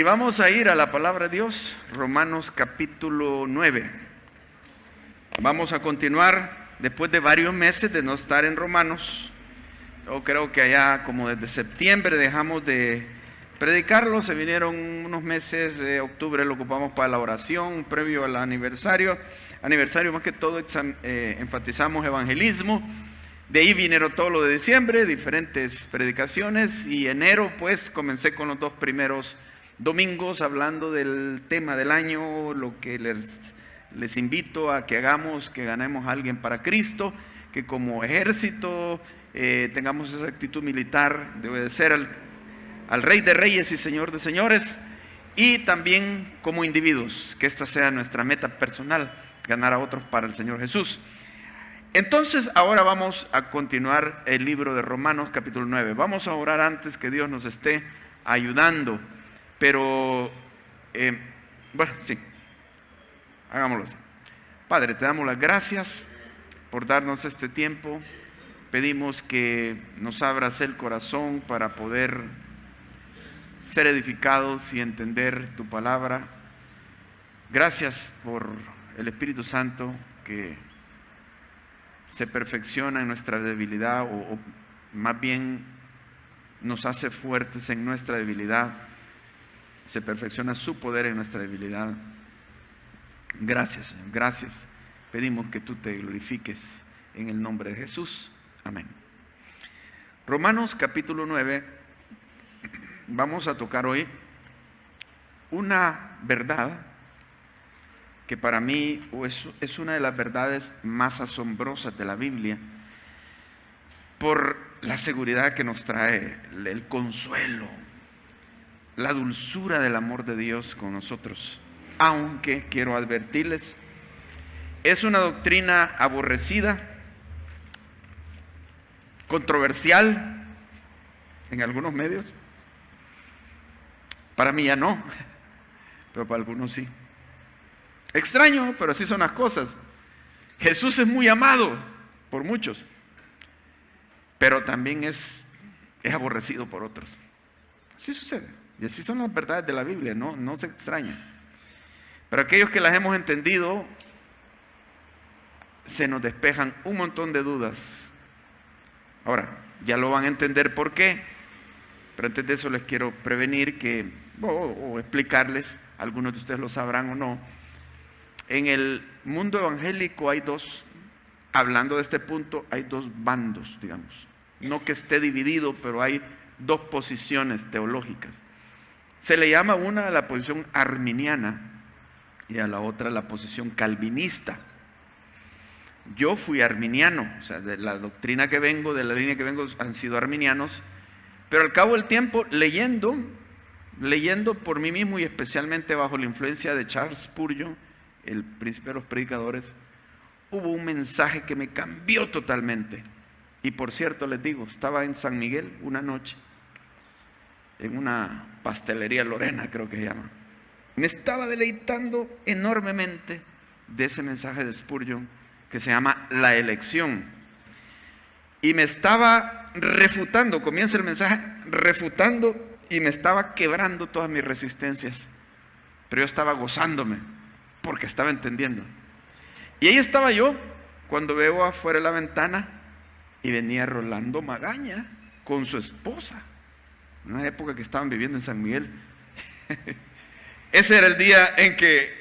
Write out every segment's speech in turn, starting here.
vamos a ir a la palabra de Dios, Romanos capítulo 9. Vamos a continuar después de varios meses de no estar en Romanos. Yo creo que allá como desde septiembre dejamos de predicarlo. Se vinieron unos meses, de octubre lo ocupamos para la oración previo al aniversario más que todo enfatizamos evangelismo. De ahí vinieron todo lo de diciembre, diferentes predicaciones, y enero pues comencé con los 2 primeros domingos hablando del tema del año, lo que les invito a que hagamos, que ganemos a alguien para Cristo, que como ejército tengamos esa actitud militar de obedecer al Rey de Reyes y Señor de Señores, y también como individuos, que esta sea nuestra meta personal, ganar a otros para el Señor Jesús. Entonces ahora vamos a continuar el libro de Romanos capítulo 9. Vamos a orar antes que Dios nos esté ayudando. Pero, bueno, sí, hagámoslo así. Padre, te damos las gracias por darnos este tiempo. Pedimos que nos abras el corazón para poder ser edificados y entender tu palabra. Gracias por el Espíritu Santo que se perfecciona en nuestra debilidad, o más bien nos hace fuertes en nuestra debilidad. Se perfecciona su poder en nuestra debilidad. Gracias, Señor, gracias. Pedimos que tú te glorifiques en el nombre de Jesús. Amén. Romanos capítulo 9. Vamos a tocar hoy una verdad que para mí es una de las verdades más asombrosas de la Biblia, por la seguridad que nos trae, el consuelo, la dulzura del amor de Dios con nosotros. Aunque quiero advertirles, es una doctrina aborrecida, controversial en algunos medios. Para mí ya no, pero para algunos sí. Extraño, pero así son las cosas. Jesús es muy amado por muchos, pero también es aborrecido por otros. Así sucede. Y así son las verdades de la Biblia, no se extraña. Pero aquellos que las hemos entendido, se nos despejan un montón de dudas. Ahora, ya lo van a entender por qué, pero antes de eso les quiero prevenir o explicarles, algunos de ustedes lo sabrán o no. En el mundo evangélico hablando de este punto, hay 2 bandos, digamos. No que esté dividido, pero hay 2 posiciones teológicas. Se le llama una la posición arminiana y a la otra la posición calvinista. Yo fui arminiano, o sea, de la doctrina que vengo, de la línea que vengo, han sido arminianos, pero al cabo del tiempo, leyendo por mí mismo y especialmente bajo la influencia de Charles Spurgeon, el príncipe de los predicadores, hubo un mensaje que me cambió totalmente. Y por cierto, les digo, estaba en San Miguel una noche, en una pastelería Lorena, creo que se llama. Me estaba deleitando enormemente de ese mensaje de Spurgeon que se llama La elección. Y me estaba refutando, comienza el mensaje refutando, y me estaba quebrando todas mis resistencias. Pero yo estaba gozándome, porque estaba entendiendo. Y ahí estaba yo, cuando veo afuera de la ventana, y venía Rolando Magaña con su esposa. En una época que estaban viviendo en San Miguel. Ese era el día en que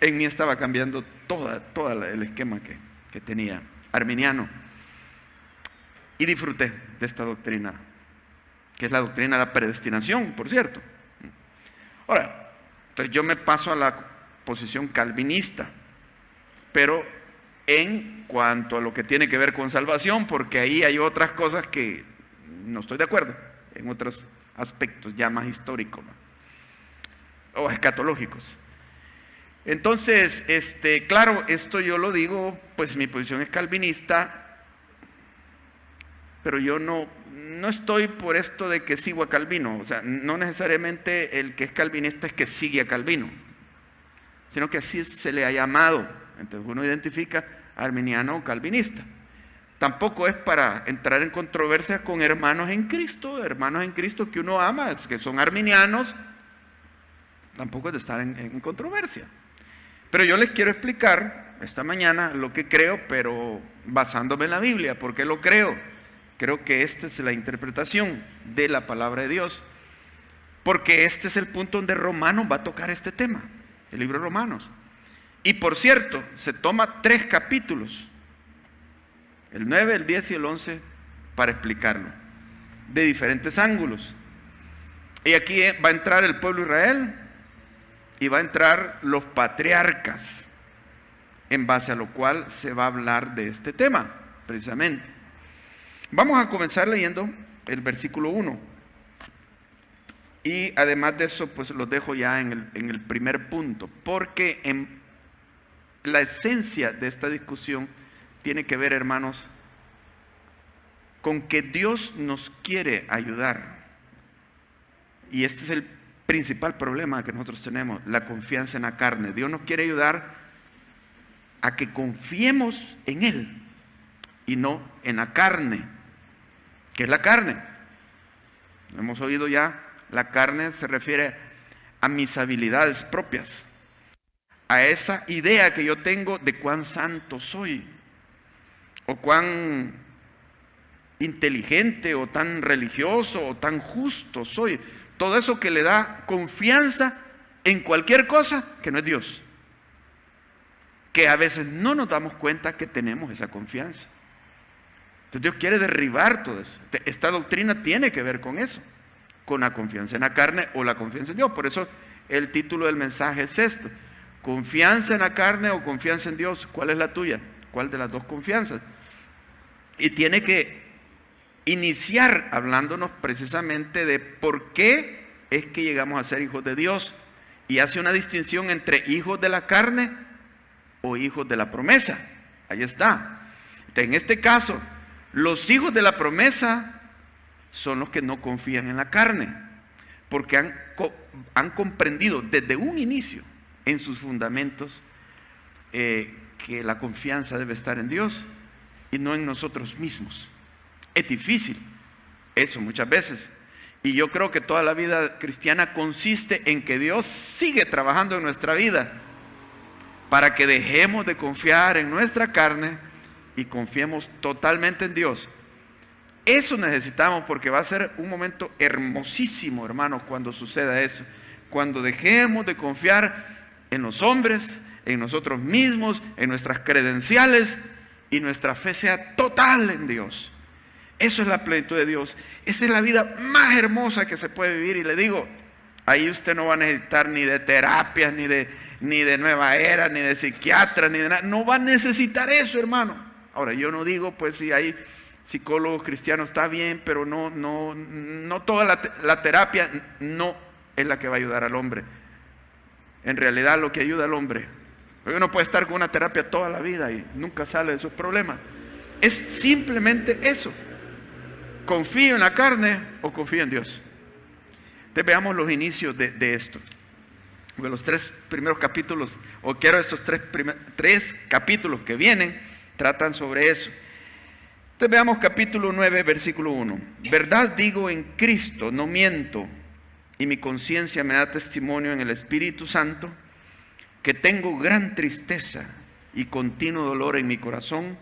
en mí estaba cambiando todo el esquema que tenía arminiano. Y disfruté de esta doctrina, que es la doctrina de la predestinación, por cierto. Ahora, entonces yo me paso a la posición calvinista, pero en cuanto a lo que tiene que ver con salvación, porque ahí hay otras cosas que no estoy de acuerdo, en otros aspectos ya más históricos, ¿no? O escatológicos. Entonces, claro, esto yo lo digo, pues mi posición es calvinista, pero yo no estoy por esto de que sigo a Calvino. O sea, no necesariamente el que es calvinista es que sigue a Calvino, sino que así se le ha llamado. Entonces uno identifica arminiano o calvinista. Tampoco es para entrar en controversia con hermanos en Cristo que uno ama, que son arminianos, tampoco es de estar en controversia. Pero yo les quiero explicar esta mañana lo que creo, pero basándome en la Biblia. ¿Por qué lo creo? Creo que esta es la interpretación de la palabra de Dios, porque este es el punto donde Romanos va a tocar este tema, el libro de Romanos. Y por cierto, se toma 3 capítulos, el 9, el 10 y el 11, para explicarlo, de diferentes ángulos. Y aquí va a entrar el pueblo de Israel y va a entrar los patriarcas, en base a lo cual se va a hablar de este tema, precisamente. Vamos a comenzar leyendo el versículo 1. Y además de eso, pues los dejo ya en el primer punto, porque en la esencia de esta discusión tiene que ver, hermanos, con que Dios nos quiere ayudar. Y este es el principal problema que nosotros tenemos, la confianza en la carne. Dios nos quiere ayudar a que confiemos en Él y no en la carne. ¿Qué es la carne? Hemos oído ya, la carne se refiere a mis habilidades propias, a esa idea que yo tengo de cuán santo soy, o cuán inteligente, o tan religioso, o tan justo soy. Todo eso que le da confianza en cualquier cosa que no es Dios, que a veces no nos damos cuenta que tenemos esa confianza. Entonces Dios quiere derribar todo eso. Esta doctrina tiene que ver con eso, con la confianza en la carne o la confianza en Dios. Por eso el título del mensaje es esto: confianza en la carne o confianza en Dios. ¿Cuál es la tuya? ¿Cuál de las dos confianzas? Y tiene que iniciar hablándonos precisamente de por qué es que llegamos a ser hijos de Dios, y hace una distinción entre hijos de la carne o hijos de la promesa. Ahí está. En este caso, los hijos de la promesa son los que no confían en la carne, porque han comprendido desde un inicio en sus fundamentos que la confianza debe estar en Dios y no en nosotros mismos. Es difícil eso muchas veces, y yo creo que toda la vida cristiana consiste en que Dios sigue trabajando en nuestra vida para que dejemos de confiar en nuestra carne y confiemos totalmente en Dios. Eso necesitamos, porque va a ser un momento hermosísimo, hermanos, cuando suceda eso, cuando dejemos de confiar en los hombres, en nosotros mismos, en nuestras credenciales, y nuestra fe sea total en Dios. Eso es la plenitud de Dios. Esa es la vida más hermosa que se puede vivir. Y le digo, ahí usted no va a necesitar ni de terapias, ni de nueva era, ni de psiquiatras, ni de nada. No va a necesitar eso, hermano. Ahora, yo no digo, pues, si hay psicólogos cristianos, está bien, pero no toda la terapia no es la que va a ayudar al hombre. En realidad, lo que ayuda al hombre, porque uno puede estar con una terapia toda la vida y nunca sale de sus problemas, es simplemente eso: ¿confío en la carne o confío en Dios? Entonces veamos los inicios de esto. Porque los 3 primeros capítulos, o quiero estos 3 capítulos que vienen, tratan sobre eso. Entonces veamos capítulo 9, versículo 1. Verdad digo en Cristo, no miento, y mi conciencia me da testimonio en el Espíritu Santo, que tengo gran tristeza y continuo dolor en mi corazón,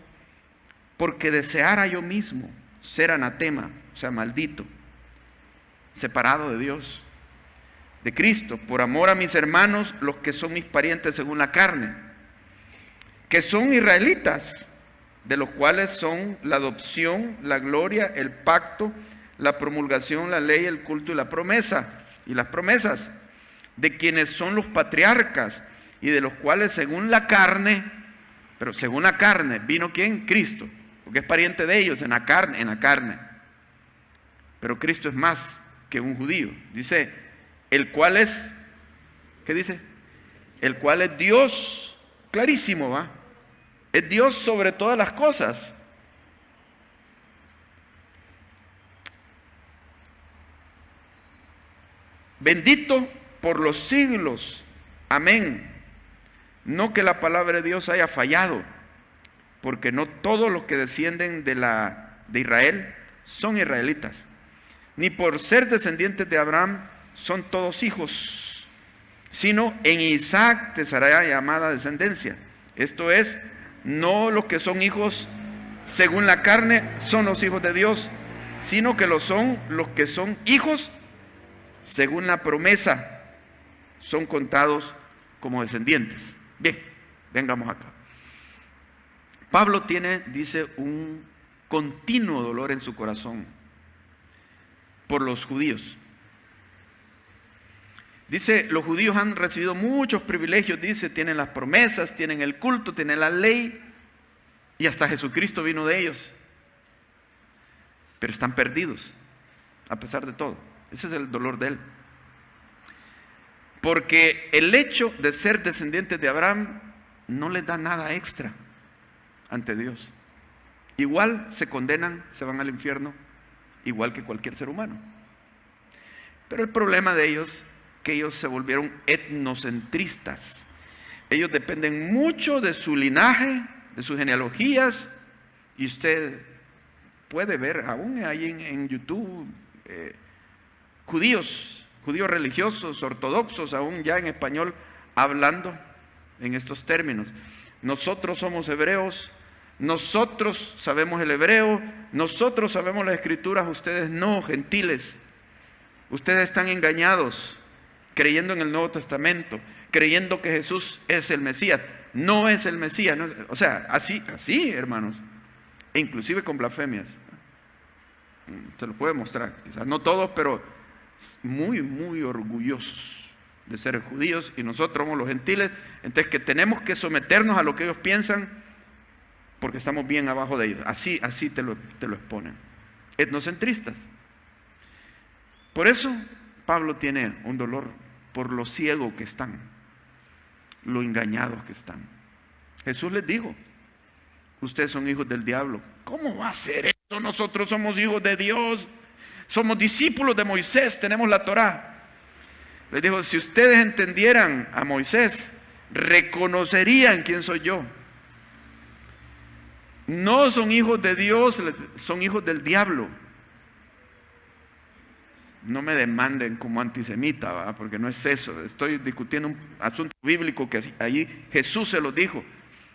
porque deseara yo mismo ser anatema, o sea, maldito, separado de Dios, de Cristo, por amor a mis hermanos, los que son mis parientes según la carne, que son israelitas, de los cuales son la adopción, la gloria, el pacto, la promulgación, la ley, el culto y la promesa, y las promesas, de quienes son los patriarcas, y de los cuales según la carne, pero según la carne, ¿vino quién? Cristo, porque es pariente de ellos en la carne. Pero Cristo es más que un judío. Dice, el cual es, ¿qué dice? El cual es Dios, clarísimo, ¿va? Es Dios sobre todas las cosas. Bendito por los siglos. Amén. No que la palabra de Dios haya fallado, porque no todos los que descienden de Israel son israelitas, ni por ser descendientes de Abraham son todos hijos, sino en Isaac te será llamada descendencia. Esto es, no los que son hijos según la carne son los hijos de Dios, sino que lo son los que son hijos según la promesa, son contados como descendientes. Bien, vengamos acá. Pablo dice, un continuo dolor en su corazón por los judíos. Dice, los judíos han recibido muchos privilegios, dice, tienen las promesas, tienen el culto, tienen la ley, y hasta Jesucristo vino de ellos. Pero están perdidos, a pesar de todo. Ese es el dolor de él. Porque el hecho de ser descendientes de Abraham no les da nada extra ante Dios. Igual se condenan, se van al infierno, igual que cualquier ser humano. Pero el problema de ellos, que ellos se volvieron etnocentristas. Ellos dependen mucho de su linaje, de sus genealogías, y usted puede ver aún ahí en YouTube judíos religiosos, ortodoxos, aún ya en español, hablando en estos términos. Nosotros somos hebreos, nosotros sabemos el hebreo, nosotros sabemos las escrituras, ustedes no, gentiles. Ustedes están engañados, creyendo en el Nuevo Testamento, creyendo que Jesús es el Mesías. No es el Mesías, no, o sea, así, hermanos, e inclusive con blasfemias. Se lo puede mostrar, quizás no todos, pero muy, muy orgullosos de ser judíos, y nosotros somos los gentiles, entonces que tenemos que someternos a lo que ellos piensan porque estamos bien abajo de ellos. Así te lo exponen. Etnocentristas. Por eso Pablo tiene un dolor por lo ciego que están, lo engañados que están. Jesús les dijo, ustedes son hijos del diablo. ¿Cómo va a ser eso? Nosotros somos hijos de Dios, somos discípulos de Moisés, tenemos la Torá. Les dijo, si ustedes entendieran a Moisés, reconocerían quién soy yo. No son hijos de Dios, son hijos del diablo. No me demanden como antisemita, ¿verdad? Porque no es eso. Estoy discutiendo un asunto bíblico que allí Jesús se lo dijo.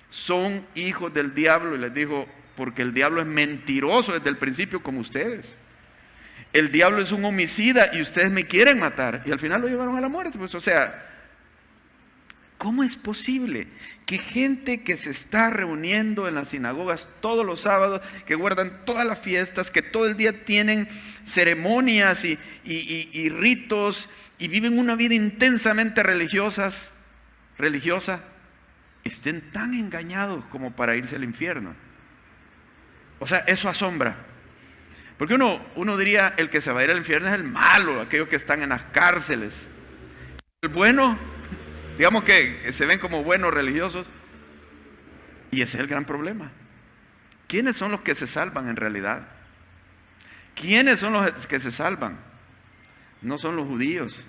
Son hijos del diablo, y les dijo, porque el diablo es mentiroso desde el principio como ustedes. El diablo es un homicida y ustedes me quieren matar. Y al final lo llevaron a la muerte. Pues, o sea, ¿cómo es posible que gente que se está reuniendo en las sinagogas todos los sábados, que guardan todas las fiestas, que todo el día tienen ceremonias y ritos y viven una vida intensamente religiosa, estén tan engañados como para irse al infierno? O sea, eso asombra. Porque uno diría, el que se va a ir al infierno es el malo, aquellos que están en las cárceles. El bueno, digamos que se ven como buenos religiosos, y ese es el gran problema. ¿Quiénes son los que se salvan en realidad? ¿Quiénes son los que se salvan? No son los judíos,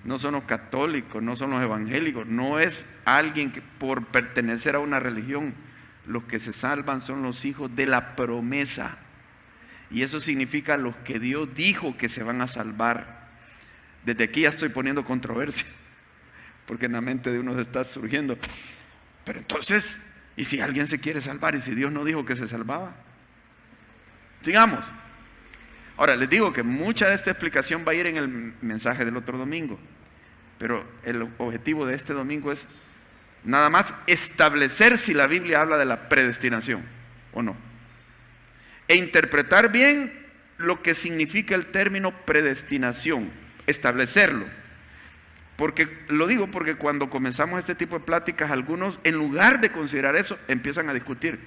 no son los católicos, no son los evangélicos, no es alguien que por pertenecer a una religión. Los que se salvan son los hijos de la promesa, y eso significa los que Dios dijo que se van a salvar. Desde aquí ya estoy poniendo controversia, porque en la mente de unos está surgiendo, pero entonces, ¿y si alguien se quiere salvar? ¿Y si Dios no dijo que se salvaba? Sigamos. Ahora, les digo que mucha de esta explicación va a ir en el mensaje del otro domingo, pero el objetivo de este domingo es nada más establecer si la Biblia habla de la predestinación o no, e interpretar bien lo que significa el término predestinación, establecerlo. Porque lo digo porque cuando comenzamos este tipo de pláticas, algunos, en lugar de considerar eso, empiezan a discutir.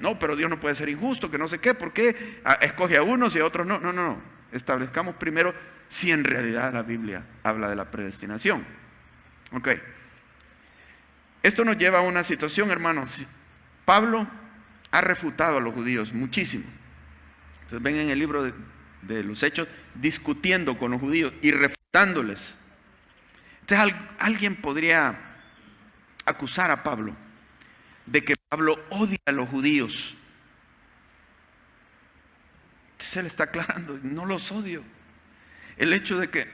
No, pero Dios no puede ser injusto, que no sé qué, ¿por qué escoge a unos y a otros no? No. Establezcamos primero si en realidad la Biblia habla de la predestinación. Ok. Esto nos lleva a una situación, hermanos. Pablo ha refutado a los judíos muchísimo. Entonces ven en el libro de los Hechos discutiendo con los judíos y refutándoles. Entonces alguien podría acusar a Pablo de que Pablo odia a los judíos. Entonces él está aclarando, no los odio. El hecho de que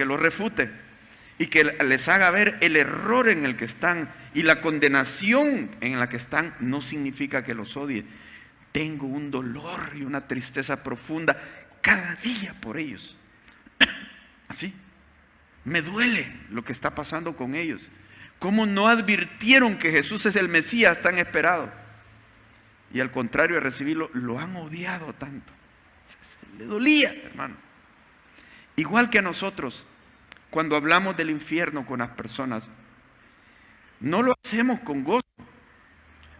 los refute y que les haga ver el error en el que están y la condenación en la que están, no significa que los odie. Tengo un dolor y una tristeza profunda cada día por ellos. Así. Me duele lo que está pasando con ellos. ¿Cómo no advirtieron que Jesús es el Mesías tan esperado? Y al contrario de recibirlo, lo han odiado tanto. Le dolía, hermano. Igual que a nosotros, cuando hablamos del infierno con las personas, no lo hacemos con gozo,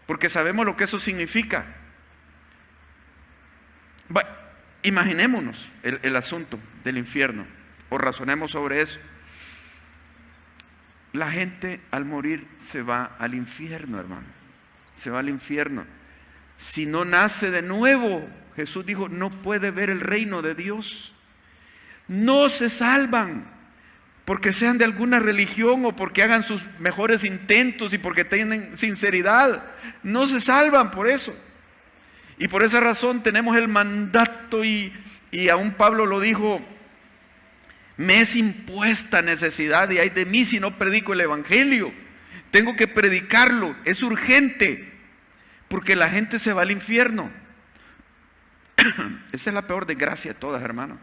porque sabemos lo que eso significa. Imaginémonos el asunto del infierno, o razonemos sobre eso. La gente al morir se va al infierno, hermano. Se va al infierno. Si no nace de nuevo, Jesús dijo, no puede ver el reino de Dios. No se salvan porque sean de alguna religión o porque hagan sus mejores intentos y porque tienen sinceridad. No se salvan por eso. Y por esa razón tenemos el mandato y aún Pablo lo dijo, me es impuesta necesidad y ay de mí si no predico el evangelio. Tengo que predicarlo, es urgente, porque la gente se va al infierno. Esa es la peor desgracia de todas, hermano.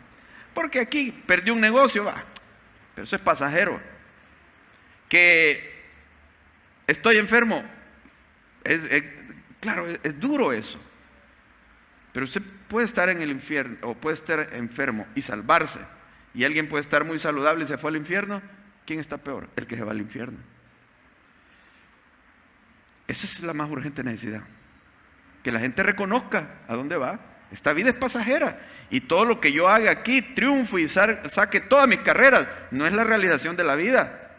Porque aquí perdió un negocio, va, pero eso es pasajero. Que estoy enfermo, claro, es duro eso. Pero usted puede estar en el infierno o puede estar enfermo y salvarse. Y alguien puede estar muy saludable y se fue al infierno. ¿Quién está peor? El que se va al infierno. Esa es la más urgente necesidad. Que la gente reconozca a dónde va. Esta vida es pasajera. Y todo lo que yo haga aquí, triunfo y saque todas mis carreras, no es la realización de la vida.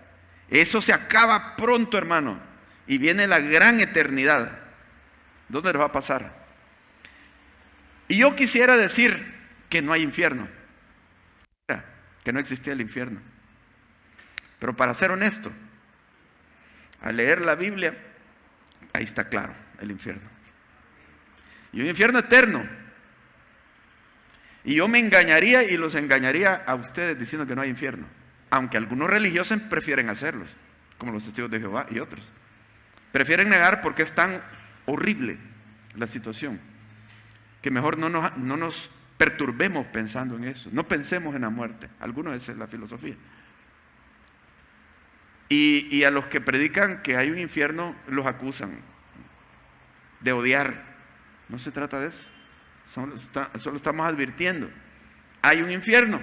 Eso se acaba pronto, hermano. Y viene la gran eternidad. ¿Dónde les va a pasar? Y yo quisiera decir que no hay infierno. Que no existía el infierno. Pero para ser honesto, al leer la Biblia, ahí está claro el infierno. Y un infierno eterno. Y yo me engañaría y los engañaría a ustedes diciendo que no hay infierno. Aunque algunos religiosos prefieren hacerlos, como los testigos de Jehová y otros. Prefieren negar porque es tan horrible la situación, que mejor no nos perturbemos pensando en eso. No pensemos en la muerte. Algunos esa es la filosofía. Y a los que predican que hay un infierno, los acusan de odiar. No se trata de eso. Solo estamos advirtiendo. Hay un infierno.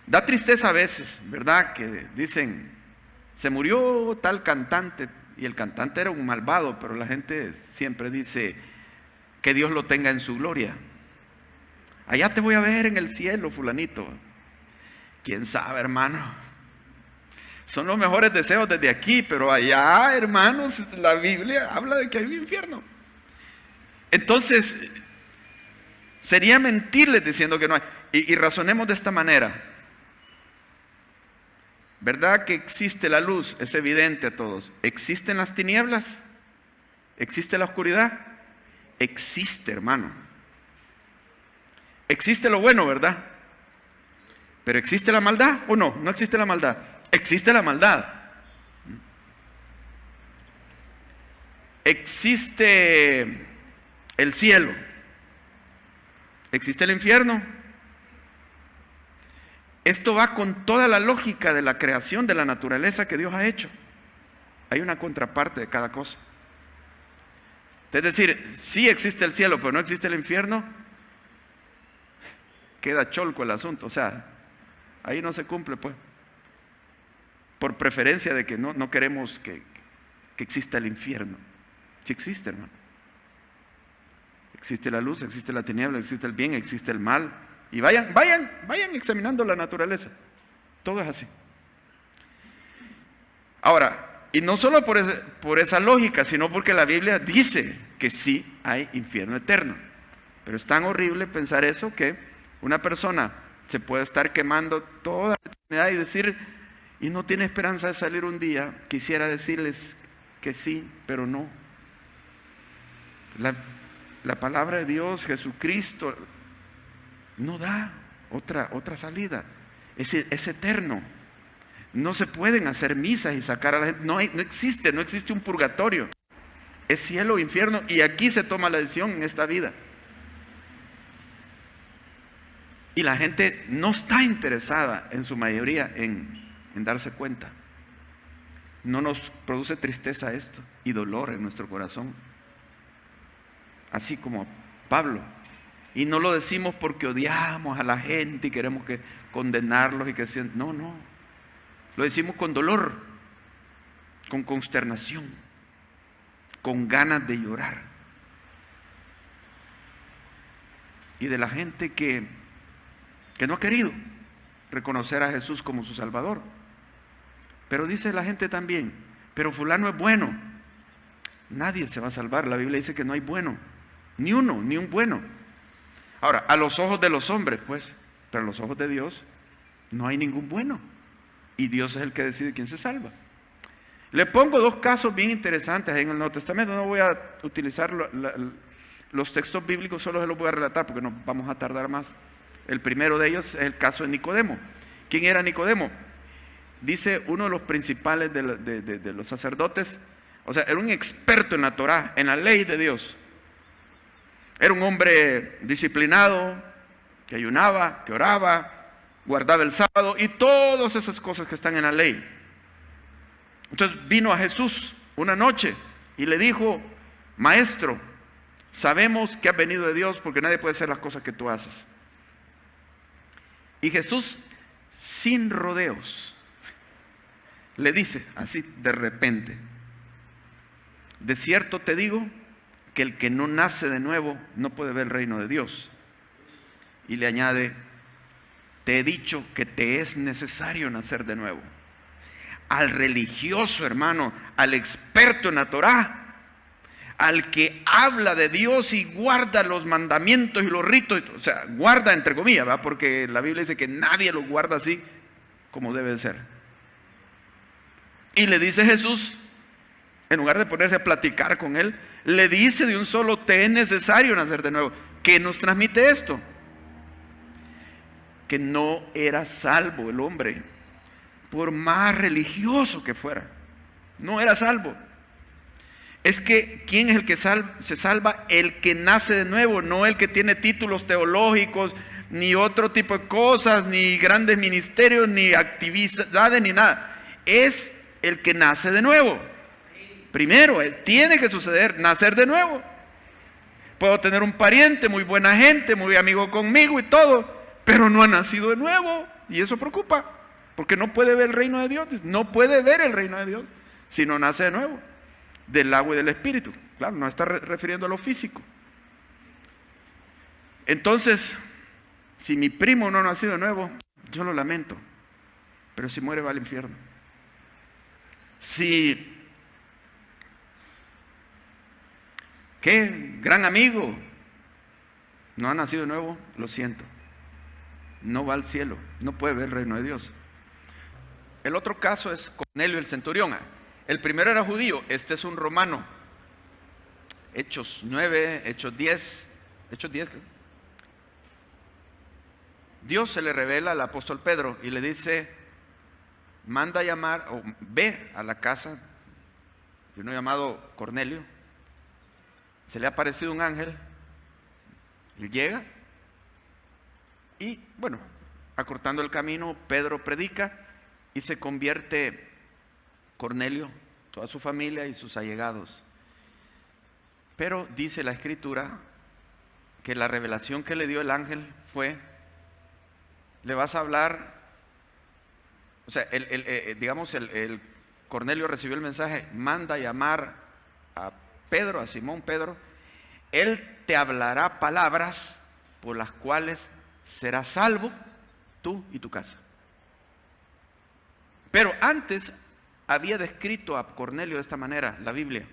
Da tristeza a veces, ¿verdad? Que dicen, se murió tal cantante, y el cantante era un malvado, pero la gente siempre dice, que Dios lo tenga en su gloria. Allá te voy a ver en el cielo, fulanito. ¿Quién sabe, hermano? Son los mejores deseos desde aquí, pero allá, hermanos, la Biblia habla de que hay un infierno. Entonces, sería mentirles diciendo que no hay. Y razonemos de esta manera. ¿Verdad que existe la luz? Es evidente a todos. ¿Existen las tinieblas? ¿Existe la oscuridad? Existe, hermano. Existe lo bueno, ¿verdad? Pero ¿existe la maldad o no? No existe la maldad. Existe la maldad. Existe el cielo. Existe el infierno. Esto va con toda la lógica de la creación de la naturaleza que Dios ha hecho. Hay una contraparte de cada cosa. Es decir, sí existe el cielo, pero no existe el infierno. Queda cholco el asunto. O sea, ahí no se cumple, pues. Por preferencia de que no queremos que exista el infierno. Sí existe, hermano. Existe la luz, existe la tiniebla, existe el bien, existe el mal. Y vayan examinando la naturaleza. Todo es así. Ahora, y no solo por esa lógica, sino porque la Biblia dice que sí hay infierno eterno. Pero es tan horrible pensar eso que una persona se puede estar quemando toda la eternidad y decir, y no tiene esperanza de salir un día. Quisiera decirles que sí, pero no. La palabra de Dios, Jesucristo, no da otra salida. es eterno. No se pueden hacer misas y sacar a la gente. No existe un purgatorio. Es cielo o infierno, y aquí se toma la decisión en esta vida. Y la gente no está interesada en su mayoría en darse cuenta. No nos produce tristeza esto y dolor en nuestro corazón, así como Pablo. Y no lo decimos porque odiamos a la gente y queremos condenarlos y que sientan. No. Lo decimos con dolor, con consternación, con ganas de llorar. Y de la gente que no ha querido reconocer a Jesús como su Salvador. Pero dice la gente también, pero fulano es bueno. Nadie se va a salvar. La Biblia dice que no hay bueno, ni uno, ni un bueno. Ahora, a los ojos de los hombres, pues, pero a los ojos de Dios no hay ningún bueno. Y Dios es el que decide quién se salva. Le pongo dos casos bien interesantes en el Nuevo Testamento. No voy a utilizar los textos bíblicos, solo se los voy a relatar porque nos vamos a tardar más. El primero de ellos es el caso de Nicodemo. ¿Quién era Nicodemo? Dice uno de los principales de los sacerdotes, o sea, era un experto en la Torá, en la ley de Dios. Era un hombre disciplinado, que ayunaba, que oraba, guardaba el sábado y todas esas cosas que están en la ley. Entonces vino a Jesús una noche y le dijo: Maestro, sabemos que has venido de Dios porque nadie puede hacer las cosas que tú haces. Y Jesús, sin rodeos, le dice así de repente: de cierto te digo que el que no nace de nuevo no puede ver el reino de Dios. Y le añade: te he dicho que te es necesario nacer de nuevo. Al religioso, hermano, al experto en la Torá, al que habla de Dios y guarda los mandamientos y los ritos, o sea, guarda entre comillas, ¿verdad? Porque la Biblia dice que nadie los guarda así como debe de ser. Y le dice Jesús, en lugar de ponerse a platicar con él, le dice de un solo: te es necesario nacer de nuevo. ¿Qué nos transmite esto? Que no era salvo el hombre, por más religioso que fuera. No era salvo. Es que ¿quién es el que se salva? El que nace de nuevo, no el que tiene títulos teológicos, ni otro tipo de cosas, ni grandes ministerios, ni actividades, ni nada. Es el que nace de nuevo. Primero, tiene que suceder, nacer de nuevo. Puedo tener un pariente, muy buena gente, muy amigo conmigo y todo, pero no ha nacido de nuevo. Y eso preocupa, porque no puede ver el reino de Dios. No puede ver el reino de Dios si no nace de nuevo, del agua y del espíritu. Claro, no está refiriendo a lo físico. Entonces, si mi primo no ha nacido de nuevo, yo lo lamento, pero si muere va al infierno. Si ¿qué? Gran amigo no ha nacido de nuevo, lo siento, no va al cielo, no puede ver el reino de Dios. El otro caso es Cornelio el centurión. El primero era judío, este es un romano. Hechos 9, Hechos 10 creo. Dios se le revela al apóstol Pedro y le dice: manda a llamar, o ve a la casa de uno llamado Cornelio. Se le ha aparecido un ángel. Él llega y, bueno, acortando el camino, Pedro predica y se convierte Cornelio, toda su familia y sus allegados. Pero dice la Escritura que la revelación que le dio el ángel fue: le vas a hablar, o sea, el Cornelio recibió el mensaje: manda a llamar a Pedro, a Simón Pedro, él te hablará palabras por las cuales serás salvo tú y tu casa. Pero antes había descrito a Cornelio de esta manera la Biblia,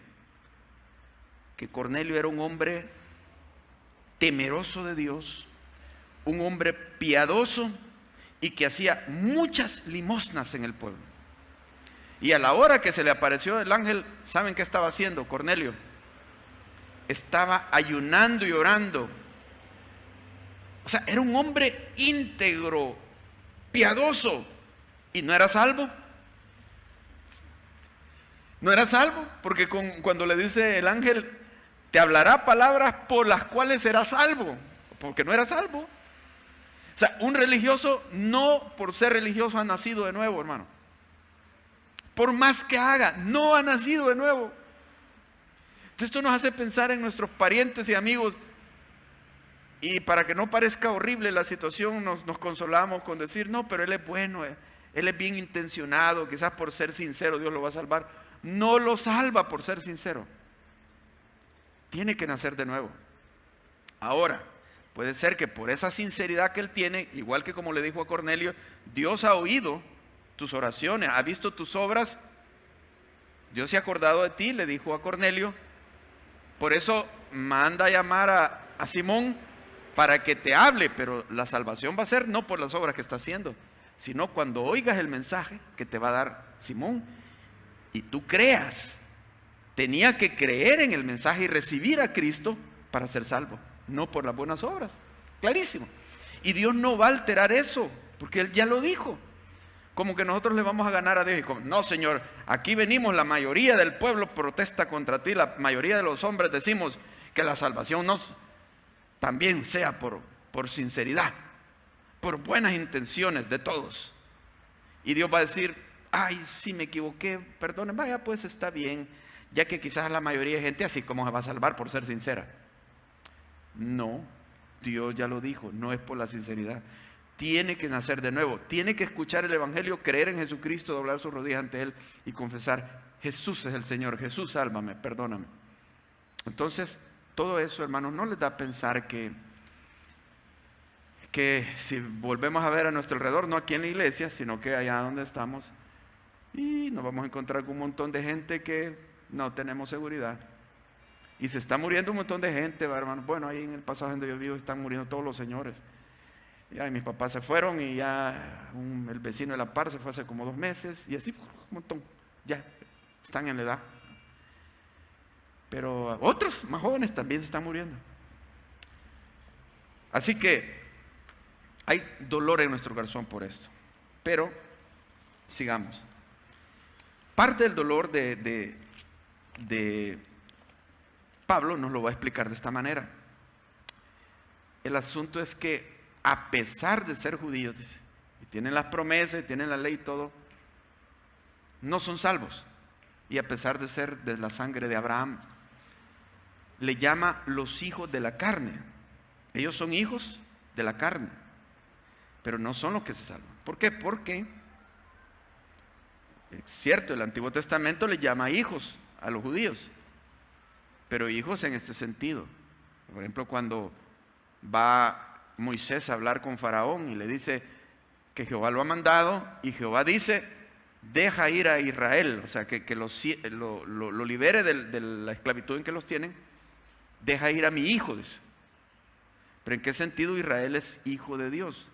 que Cornelio era un hombre temeroso de Dios, un hombre piadoso y que hacía muchas limosnas en el pueblo. Y a la hora que se le apareció el ángel, ¿saben qué estaba haciendo Cornelio? Estaba ayunando y orando. O sea, era un hombre íntegro, piadoso, y no era salvo. No era salvo, porque cuando le dice el ángel, te hablará palabras por las cuales serás salvo, porque no era salvo. O sea, un religioso no por ser religioso ha nacido de nuevo, hermano. Por más que haga, no ha nacido de nuevo. Entonces esto nos hace pensar en nuestros parientes y amigos. Y para que no parezca horrible la situación, nos consolamos con decir, no, pero él es bueno, él es bien intencionado, quizás por ser sincero Dios lo va a salvar. No lo salva por ser sincero. Tiene que nacer de nuevo. Ahora, puede ser que por esa sinceridad que él tiene, igual que como le dijo a Cornelio, Dios ha oído tus oraciones, ha visto tus obras. Dios se ha acordado de ti, le dijo a Cornelio. Por eso manda a llamar a Simón para que te hable, pero la salvación va a ser no por las obras que está haciendo, sino cuando oigas el mensaje que te va a dar Simón y tú creas. Tenía que creer en el mensaje y recibir a Cristo para ser salvo, no por las buenas obras. Clarísimo. Y Dios no va a alterar eso, porque Él ya lo dijo. Como que nosotros le vamos a ganar a Dios. Y como, no, Señor, aquí venimos, la mayoría del pueblo protesta contra ti, la mayoría de los hombres decimos que la salvación también sea por sinceridad, por buenas intenciones de todos. Y Dios va a decir, ay, sí me equivoqué, perdone, vaya, pues está bien, ya que quizás la mayoría de gente así como se va a salvar por ser sincera. No, Dios ya lo dijo, no es por la sinceridad. Tiene que nacer de nuevo, tiene que escuchar el evangelio, creer en Jesucristo, doblar sus rodillas ante Él y confesar, Jesús es el Señor, Jesús sálvame, perdóname. Entonces, todo eso, hermanos, no les da a pensar que si volvemos a ver a nuestro alrededor, no aquí en la iglesia, sino que allá donde estamos, y nos vamos a encontrar con un montón de gente que no tenemos seguridad. Y se está muriendo un montón de gente, hermano. Bueno, ahí en el pasaje donde yo vivo están muriendo todos los señores. Ya mis papás se fueron y ya el vecino de la par se fue hace como 2 meses y así un montón, ya están en la edad. Pero otros más jóvenes también se están muriendo. Así que hay dolor en nuestro corazón por esto. Pero sigamos. Parte del dolor de Pablo nos lo va a explicar de esta manera. El asunto es que a pesar de ser judíos, dice, y tienen las promesas, y tienen la ley y todo, no son salvos. Y a pesar de ser de la sangre de Abraham, le llama los hijos de la carne. Ellos son hijos de la carne, pero no son los que se salvan. ¿Por qué? Porque es cierto, el Antiguo Testamento le llama hijos a los judíos, pero hijos en este sentido. Por ejemplo, cuando va Moisés a hablar con Faraón y le dice que Jehová lo ha mandado, y Jehová dice, deja ir a Israel, o sea, que lo libere de la esclavitud en que los tienen, deja ir a mi hijo, dice. Pero ¿en qué sentido Israel es hijo de Dios?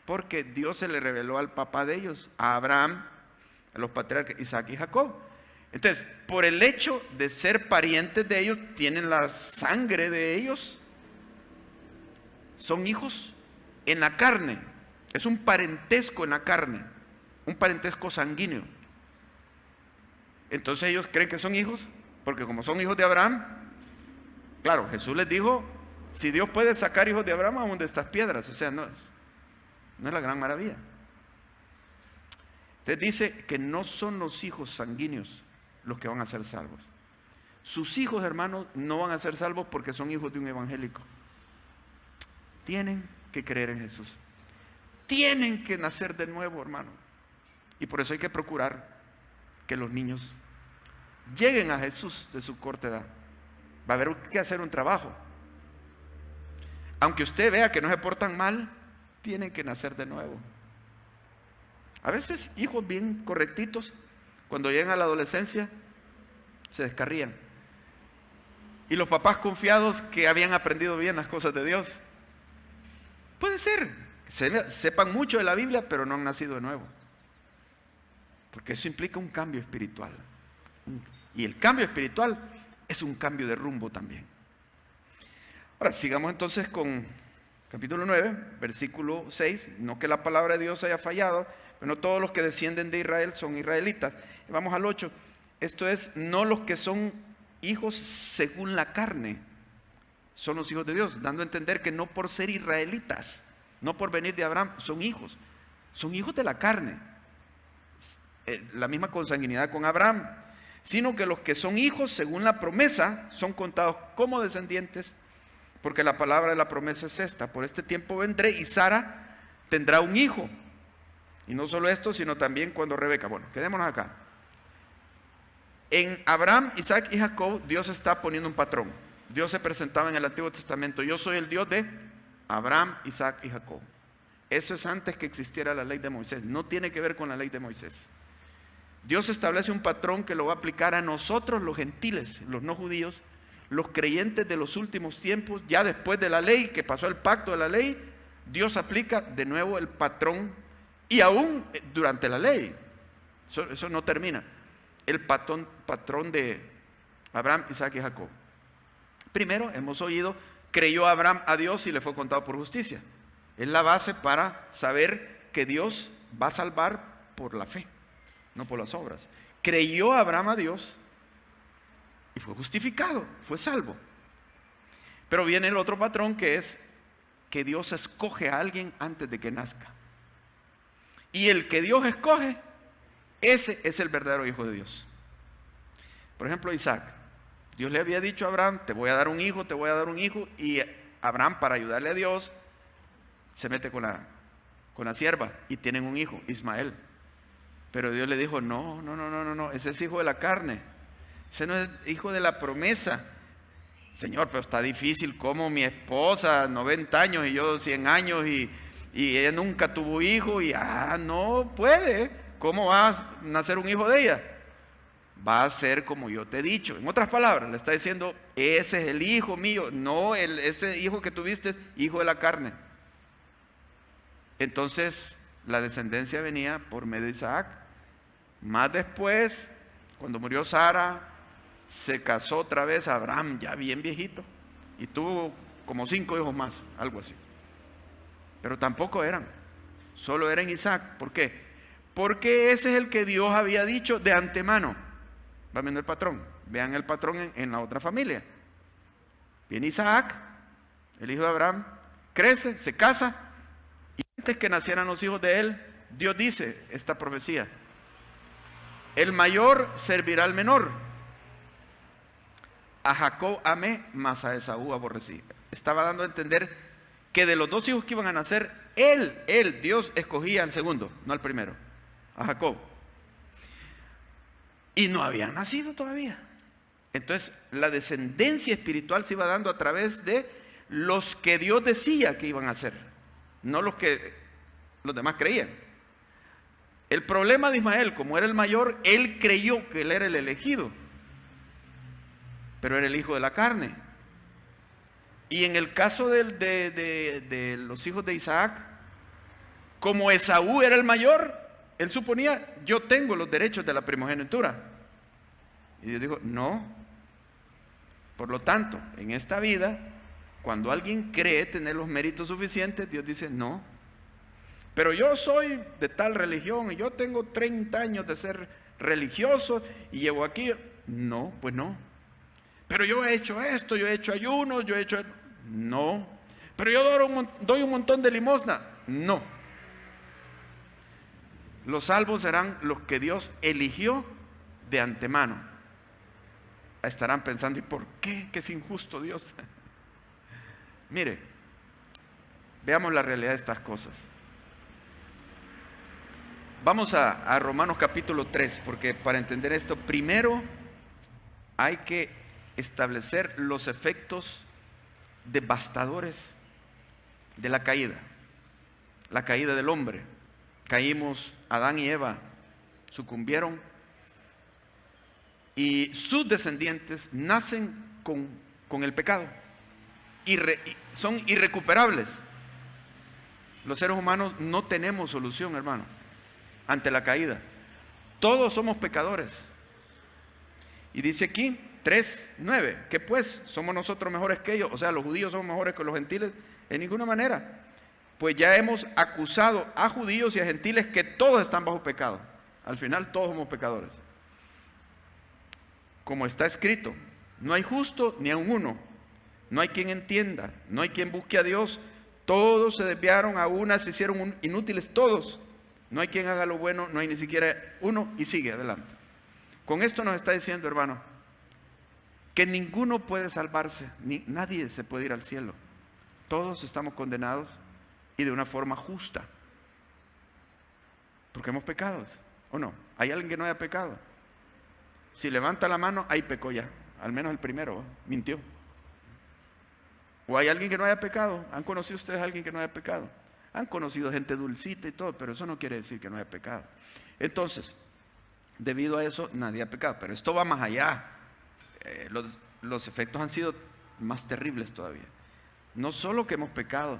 Porque Dios se le reveló al papá de ellos, a Abraham, a los patriarcas Isaac y Jacob. Entonces, por el hecho de ser parientes de ellos, tienen la sangre de ellos, son hijos en la carne. Es un parentesco en la carne, un parentesco sanguíneo. Entonces ellos creen que son hijos, porque como son hijos de Abraham, claro, Jesús les dijo, si Dios puede sacar hijos de Abraham aún de estas piedras, o sea, no es la gran maravilla. Entonces dice que no son los hijos sanguíneos los que van a ser salvos. Sus hijos, hermanos, no van a ser salvos porque son hijos de un evangélico. Tienen que creer en Jesús. Tienen que nacer de nuevo, hermano. Y por eso hay que procurar que los niños lleguen a Jesús de su corta edad. Va a haber que hacer un trabajo. Aunque usted vea que no se portan mal, tienen que nacer de nuevo. A veces hijos bien correctitos, cuando llegan a la adolescencia, se descarrían. Y los papás confiados que habían aprendido bien las cosas de Dios, puede ser, sepan mucho de la Biblia, pero no han nacido de nuevo. Porque eso implica un cambio espiritual. Y el cambio espiritual es un cambio de rumbo también. Ahora, sigamos entonces con capítulo 9, versículo 6, no que la palabra de Dios haya fallado, pero no todos los que descienden de Israel son israelitas. Y vamos al 8, esto es, no los que son hijos según la carne son los hijos de Dios, dando a entender que no por ser israelitas, no por venir de Abraham, son hijos de la carne, la misma consanguinidad con Abraham, sino que los que son hijos según la promesa son contados como descendientes, porque la palabra de la promesa es esta: por este tiempo vendré y Sara tendrá un hijo. Y no solo esto, sino también cuando Rebeca. Bueno, quedémonos acá. En Abraham, Isaac y Jacob, Dios está poniendo un patrón. Dios se presentaba en el Antiguo Testamento: yo soy el Dios de Abraham, Isaac y Jacob. Eso es antes que existiera la ley de Moisés, no tiene que ver con la ley de Moisés. Dios establece un patrón que lo va a aplicar a nosotros, los gentiles, los no judíos, los creyentes de los últimos tiempos. Ya después de la ley, que pasó el pacto de la ley, Dios aplica de nuevo el patrón, y aún durante la ley, eso no termina, el patrón de Abraham, Isaac y Jacob. Primero, hemos oído, creyó Abraham a Dios y le fue contado por justicia. Es la base para saber que Dios va a salvar por la fe, no por las obras. Creyó Abraham a Dios y fue justificado, fue salvo. Pero viene el otro patrón, que es que Dios escoge a alguien antes de que nazca. Y el que Dios escoge, ese es el verdadero hijo de Dios. Por ejemplo, Isaac. Dios le había dicho a Abraham: te voy a dar un hijo, te voy a dar un hijo. Y Abraham, para ayudarle a Dios, se mete con la sierva y tienen un hijo, Ismael. Pero Dios le dijo: no, ese es hijo de la carne, ese no es hijo de la promesa. Señor, pero está difícil, como mi esposa, 90 años y yo 100 años y ella nunca tuvo hijo y no puede. ¿Cómo va a nacer un hijo de ella? Va a ser como yo te he dicho. En otras palabras, le está diciendo: ese es el hijo mío, no ese hijo que tuviste, hijo de la carne. Entonces la descendencia venía por medio de Isaac. Más después, cuando murió Sara, se casó otra vez Abraham, ya bien viejito, y tuvo como 5 hijos más, algo así. Pero tampoco eran, solo eran Isaac. ¿Por qué? Porque ese es el que Dios había dicho de antemano. Va viendo el patrón. Vean el patrón en la otra familia. Viene Isaac, el hijo de Abraham, crece, se casa, y antes que nacieran los hijos de él, Dios dice esta profecía: el mayor servirá al menor. A Jacob amé, mas a Esaú aborrecí. Estaba dando a entender que de los 2 hijos que iban a nacer, Dios escogía al segundo, no al primero, a Jacob. Y no habían nacido todavía. Entonces la descendencia espiritual se iba dando a través de los que Dios decía que iban a ser, no los que los demás creían. El problema de Ismael, como era el mayor, él creyó que él era el elegido, pero era el hijo de la carne. Y en el caso de los hijos de Isaac, como Esaú era el mayor, él suponía: yo tengo los derechos de la primogenitura. Y Dios dijo: no. Por lo tanto, en esta vida, cuando alguien cree tener los méritos suficientes, Dios dice: no. Pero yo soy de tal religión y yo tengo 30 años de ser religioso y llevo aquí. No, pues no. Pero yo he hecho esto, yo he hecho ayunos, yo he hecho... No. Pero yo doy un montón de limosna. No. Los salvos serán los que Dios eligió de antemano. Estarán pensando: ¿y por qué? Que es injusto Dios. Mire, veamos la realidad de estas cosas. Vamos a Romanos capítulo 3, porque para entender esto, primero hay que establecer los efectos devastadores de la caída del hombre. Caímos, Adán y Eva sucumbieron, y sus descendientes nacen con el pecado y son irrecuperables. Los seres humanos no tenemos solución, hermano, ante la caída. Todos somos pecadores. Y dice aquí 3:9. ¿Qué pues? ¿Somos nosotros mejores que ellos? O sea, los judíos son mejores que los gentiles. En ninguna manera. Pues ya hemos acusado a judíos y a gentiles que todos están bajo pecado. Al final todos somos pecadores. Como está escrito, no hay justo ni aun uno. No hay quien entienda, no hay quien busque a Dios. Todos se desviaron, a una se hicieron inútiles todos. No hay quien haga lo bueno, no hay ni siquiera uno, y sigue adelante. Con esto nos está diciendo, hermano, que ninguno puede salvarse, nadie se puede ir al cielo. Todos estamos condenados y de una forma justa. Porque hemos pecado, ¿o no? ¿Hay alguien que no haya pecado? Si levanta la mano, ahí pecó ya. Al menos el primero, mintió. ¿O hay alguien que no haya pecado? ¿Han conocido ustedes a alguien que no haya pecado? Han conocido gente dulcita y todo, pero eso no quiere decir que no haya pecado. Entonces, debido a eso, nadie ha pecado. Pero esto va más allá. Los efectos han sido más terribles todavía. No solo que hemos pecado,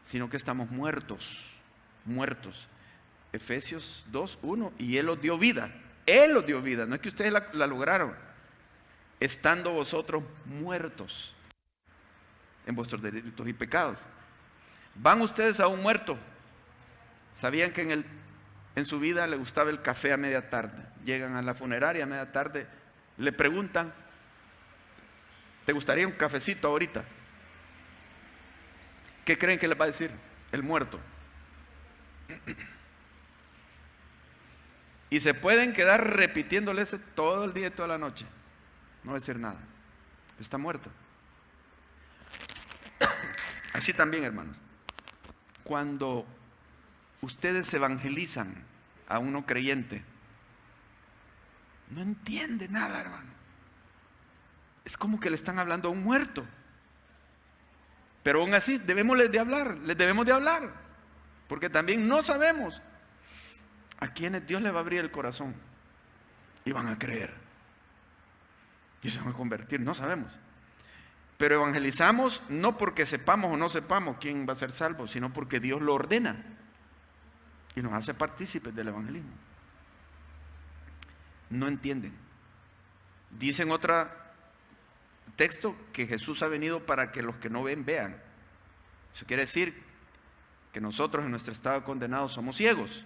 sino que estamos muertos. Efesios 2:1, y Él os dio vida. Él os dio vida, no es que ustedes la lograron. Estando vosotros muertos en vuestros delitos y pecados. Van ustedes a un muerto. ¿Sabían que en su vida le gustaba el café a media tarde? Llegan a la funeraria a media tarde, le preguntan, ¿te gustaría un cafecito ahorita? ¿Qué creen que les va a decir el muerto? Y se pueden quedar repitiéndole ese todo el día y toda la noche. No va a decir nada. Está muerto. Así también, hermanos. Cuando ustedes evangelizan a uno creyente, no entiende nada, hermano. Es como que le están hablando a un muerto. Pero aún así, les debemos de hablar. Porque también no sabemos a quienes Dios le va a abrir el corazón y van a creer. Y se van a convertir, no sabemos. Pero evangelizamos no porque sepamos o no sepamos quién va a ser salvo, sino porque Dios lo ordena y nos hace partícipes del evangelismo. No entienden. Dice en otro texto que Jesús ha venido para que los que no ven, vean. Eso quiere decir que nosotros en nuestro estado condenado somos ciegos.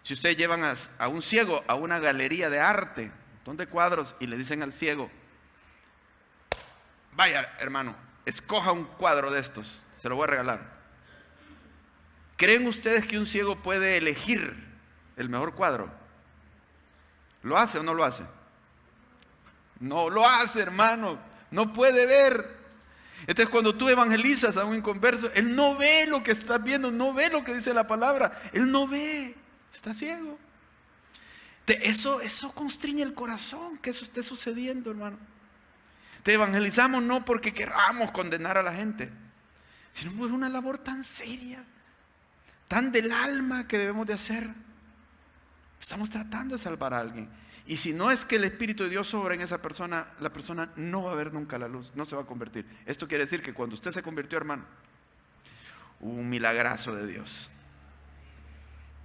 Si ustedes llevan a un ciego a una galería de arte, un montón de cuadros, y le dicen al ciego, vaya hermano, escoja un cuadro de estos, se lo voy a regalar. ¿Creen ustedes que un ciego puede elegir el mejor cuadro? ¿Lo hace o no lo hace? No lo hace, hermano, no puede ver. Entonces cuando tú evangelizas a un inconverso, él no ve lo que estás viendo, no ve lo que dice la palabra, él no ve, está ciego. Eso constriñe el corazón, que eso esté sucediendo, hermano. Te evangelizamos no porque queramos condenar a la gente, sino por una labor tan seria, tan del alma que debemos de hacer. Estamos tratando de salvar a alguien. Y si no es que el Espíritu de Dios obra en esa persona, la persona no va a ver nunca la luz, no se va a convertir. Esto quiere decir que cuando usted se convirtió, hermano, hubo un milagrazo de Dios.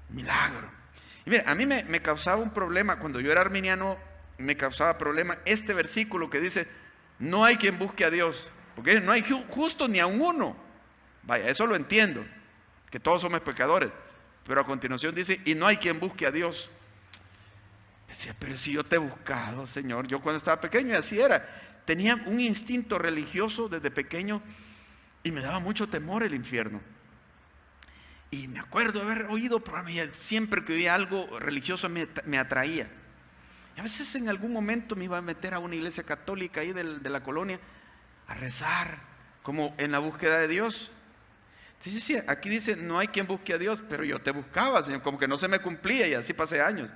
Milagro. Y mira, a mí me causaba un problema, cuando yo era arminiano, me causaba problema este versículo que dice, no hay quien busque a Dios, porque no hay justo ni a uno. Vaya, eso lo entiendo, que todos somos pecadores. Pero a continuación dice, y no hay quien busque a Dios. Decía, pero si yo te he buscado, Señor. Yo cuando estaba pequeño y así era. Tenía un instinto religioso desde pequeño y me daba mucho temor el infierno. Y me acuerdo de haber oído programas y siempre que oía algo religioso me atraía. Y a veces en algún momento me iba a meter a una iglesia católica ahí de la colonia a rezar, como en la búsqueda de Dios. Entonces decía, aquí dice, no hay quien busque a Dios, pero yo te buscaba, Señor, como que no se me cumplía y así pasé años.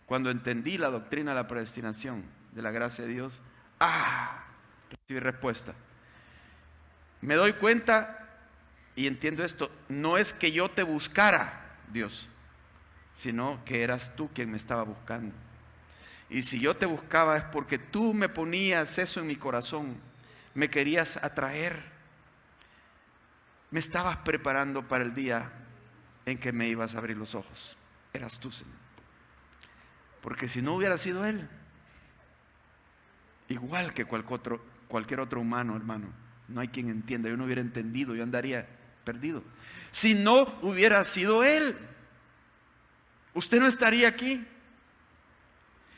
Cuando entendí la doctrina de la predestinación, de la gracia de Dios, recibí respuesta. Me doy cuenta y entiendo esto, no es que yo te buscara, Dios, sino que eras tú quien me estaba buscando. Y si yo te buscaba es porque tú me ponías eso en mi corazón, me querías atraer, me estabas preparando para el día en que me ibas a abrir los ojos. Eras tú, Señor. Porque si no hubiera sido Él, igual que cualquier otro humano, hermano. No hay quien entienda. Yo no hubiera entendido, yo andaría perdido. Si no hubiera sido Él, usted no estaría aquí.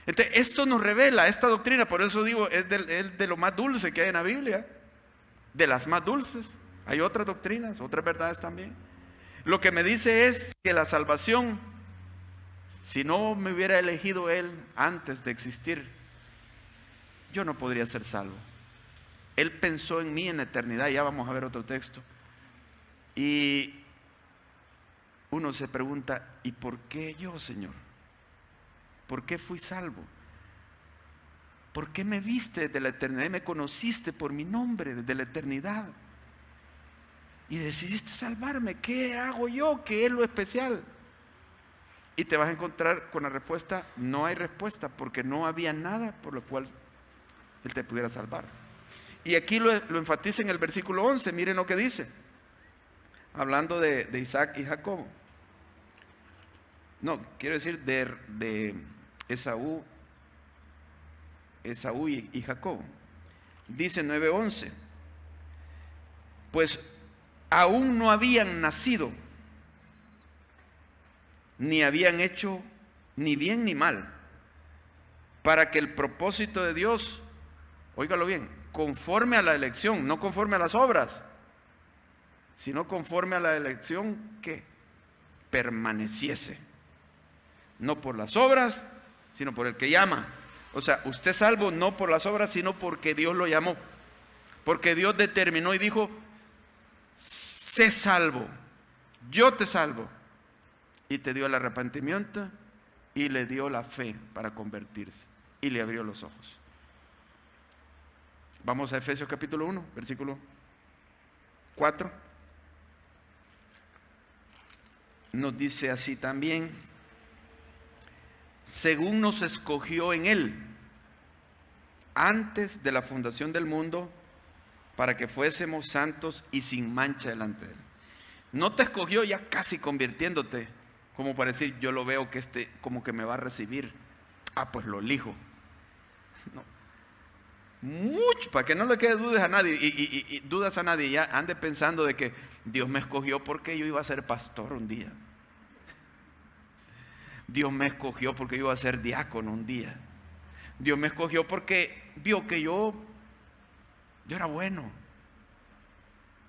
Entonces, esto nos revela, esta doctrina, por eso digo, es de lo más dulce que hay en la Biblia, de las más dulces. Hay otras doctrinas, otras verdades también. Lo que me dice es que la salvación, si no me hubiera elegido Él antes de existir, yo no podría ser salvo. Él pensó en mí en la eternidad. Ya vamos a ver otro texto. Y uno se pregunta, ¿y por qué yo, Señor? ¿Por qué fui salvo? ¿Por qué me viste desde la eternidad y me conociste por mi nombre desde la eternidad? Y decidiste salvarme. ¿Qué hago yo? ¿Qué es lo especial? Y te vas a encontrar con la respuesta: no hay respuesta, porque no había nada por lo cual Él te pudiera salvar. Y aquí lo enfatiza en el versículo 11. Miren lo que dice, hablando de Isaac y Jacob. No, quiero decir de Esaú y Jacob. Dice 9:11: pues aún no habían nacido, ni habían hecho ni bien ni mal, para que el propósito de Dios, óigalo bien, conforme a la elección, no conforme a las obras, sino conforme a la elección, que permaneciese. No por las obras, sino por el que llama. O sea, usted es salvo no por las obras, sino porque Dios lo llamó. Porque Dios determinó y dijo: sé salvo, yo te salvo. Y te dio el arrepentimiento y le dio la fe para convertirse. Y le abrió los ojos. Vamos a Efesios capítulo 1, versículo 4. Nos dice así también: según nos escogió en Él antes de la fundación del mundo, para que fuésemos santos y sin mancha delante de Él. No te escogió ya casi convirtiéndote, como para decir: yo lo veo que como que me va a recibir, pues lo elijo. No, mucho, para que no le quede dudas a nadie, y dudas a nadie, ya ande pensando de que Dios me escogió porque yo iba a ser pastor un día. Dios me escogió porque yo iba a ser diácono un día. Dios me escogió porque vio que yo era bueno.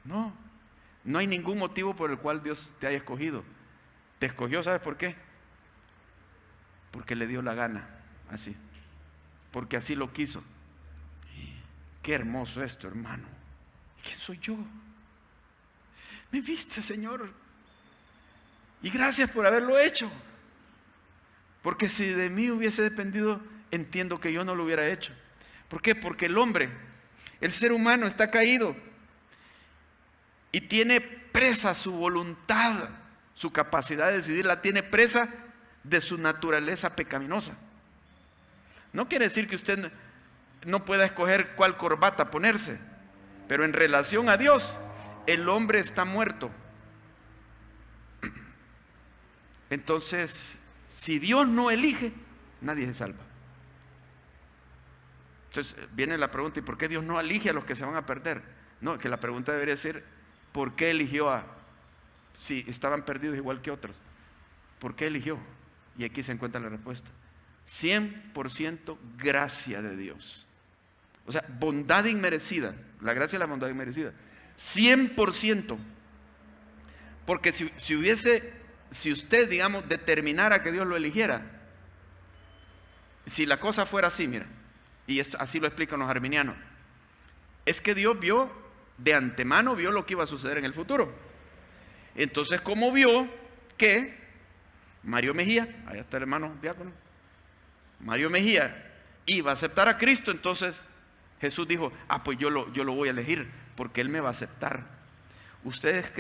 No hay ningún motivo por el cual Dios te haya escogido. Te escogió, ¿sabes por qué? Porque le dio la gana, así. Porque así lo quiso. Qué hermoso esto, hermano. ¿Quién soy yo? Me viste, Señor. Y gracias por haberlo hecho. Porque si de mí hubiese dependido, entiendo que yo no lo hubiera hecho. ¿Por qué? Porque el hombre, el ser humano, está caído y tiene presa su voluntad, su capacidad de decidir, la tiene presa de su naturaleza pecaminosa. No quiere decir que usted no pueda escoger cuál corbata ponerse, pero en relación a Dios, el hombre está muerto. Entonces, si Dios no elige, nadie se salva. Entonces viene la pregunta: ¿y por qué Dios no elige a los que se van a perder? No, que la pregunta debería ser: ¿por qué eligió si estaban perdidos igual que otros? ¿Por qué eligió? Y aquí se encuentra la respuesta: 100% gracia de Dios. O sea, bondad inmerecida. La gracia es la bondad inmerecida. 100%. Porque si usted, digamos, determinara que Dios lo eligiera, si la cosa fuera así, mira, y esto así lo explican los arminianos, es que Dios vio de antemano, vio lo que iba a suceder en el futuro. Entonces, como vio que Mario Mejía, allá está el hermano diácono, Mario Mejía iba a aceptar a Cristo, entonces Jesús dijo: pues yo lo voy a elegir porque Él me va a aceptar. ¿Ustedes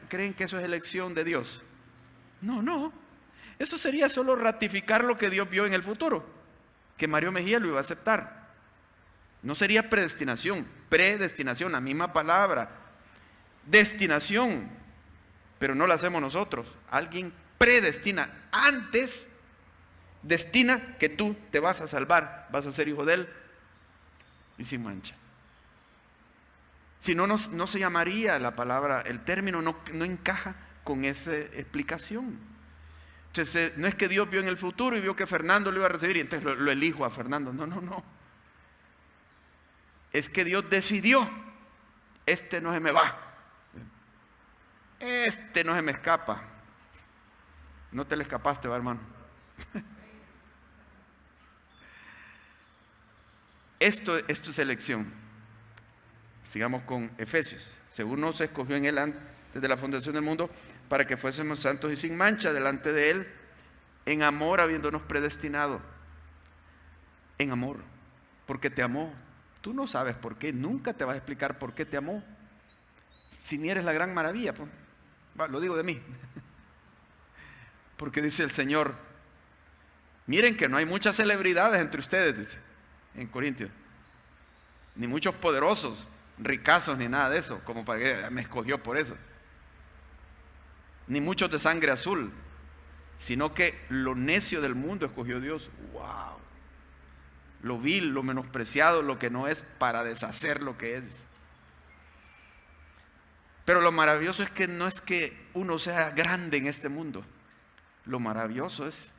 creen que eso es elección de Dios? No. Eso sería solo ratificar lo que Dios vio en el futuro, que Mario Mejía lo iba a aceptar. No sería predestinación. Predestinación, la misma palabra. Destinación, pero no la hacemos nosotros. Alguien predestina, antes destina que tú te vas a salvar, vas a ser hijo de Él, y sin mancha. Si no, no se llamaría la palabra, el término no encaja con esa explicación. Entonces, no es que Dios vio en el futuro y vio que Fernando lo iba a recibir y entonces lo elijo a Fernando. No. Es que Dios decidió, este no se me va, este no se me escapa. No te le escapaste, ¿va, hermano? Esto es tu selección. Sigamos con Efesios. Según nos escogió en él antes de la fundación del mundo, para que fuésemos santos y sin mancha delante de él, en amor, habiéndonos predestinado. En amor, porque te amó. Tú no sabes por qué, nunca te vas a explicar por qué te amó. Si ni eres la gran maravilla, pues, lo digo de mí. Porque dice el Señor, miren que no hay muchas celebridades entre ustedes, dice en Corintios, ni muchos poderosos, ricazos, ni nada de eso, como para que me escogió por eso, ni muchos de sangre azul, sino que lo necio del mundo escogió Dios. Wow, lo vil, lo menospreciado, lo que no es, para deshacer lo que es. Pero lo maravilloso es que no es que uno sea grande en este mundo, lo maravilloso es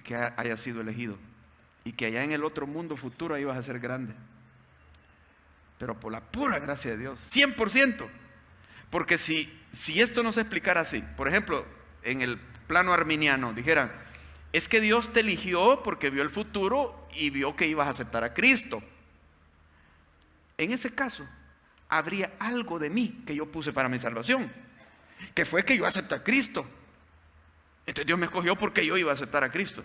que haya sido elegido y que allá en el otro mundo futuro ahí vas a ser grande, pero por la pura gracia de Dios, 100%. Porque si esto no se explicara así, por ejemplo, en el plano arminiano dijeran, es que Dios te eligió porque vio el futuro y vio que ibas a aceptar a Cristo. En ese caso, habría algo de mí que yo puse para mi salvación, que fue que yo acepté a Cristo. Entonces Dios me escogió porque yo iba a aceptar a Cristo.